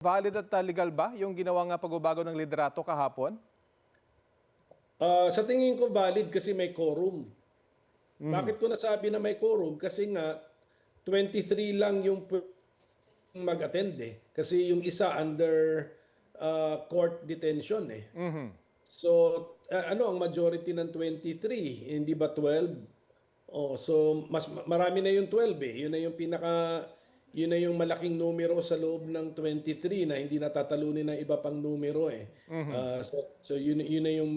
Valid at legal ba yung ginawang pagbabago ng liderato kahapon? Sa tingin ko valid kasi may quorum. Bakit ko nasabi na may quorum? Kasi nga 23 lang yung mag-attend eh. Kasi yung isa under court detention eh. So ano ang majority ng 23? Hindi ba 12? Oh, so marami na yung 12 eh. Yun na yung malaking numero sa loob ng 23 na hindi natatalunin ng iba pang numero eh. So yun na yung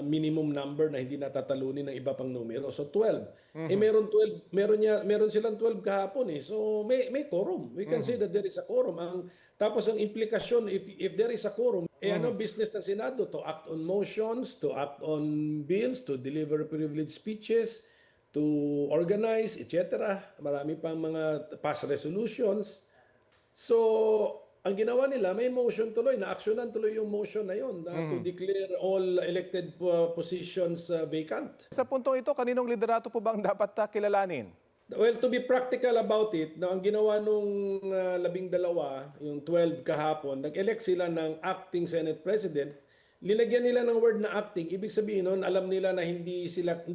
minimum number na hindi natatalunin ng iba pang numero. So 12. Eh meron 12, meron silang 12 kahapon eh. So may quorum. We can say that there is a quorum. Tapos ang implikasyon if there is a quorum, ano business ng Senado to act on motions, to act on bills, to deliver privileged speeches, to organize, etc. Marami pang mga pass resolutions. So, ang ginawa nila, may motion tuloy, na-actionan tuloy yung motion na yun to declare all elected positions vacant. Sa puntong ito, kaninong liderato po ba ang dapat kilalanin? Well, to be practical about it, ang ginawa nung 12, yung 12 kahapon, nag-elect sila ng acting Senate President. Linagyan nila ng word na acting. Ibig sabihin nun, alam nila na hindi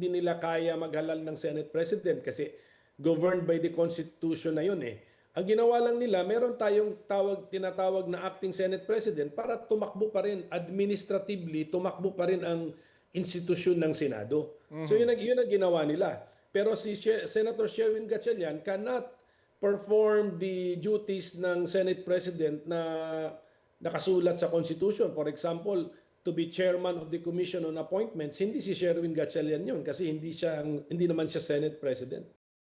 nila kaya maghalal ng Senate President kasi governed by the Constitution na yun eh. Ang ginawa lang nila, meron tayong tinatawag na acting Senate President para tumakbo pa rin administratively, tumakbo pa rin ang institusyon ng Senado. So yun ang ginawa nila. Pero si Senator Sherwin Gatchalian cannot perform the duties ng Senate President na nakasulat sa Constitution. For example, to be chairman of the Commission on Appointments, hindi si Sherwin Gatchalian yun kasi hindi naman siya Senate President.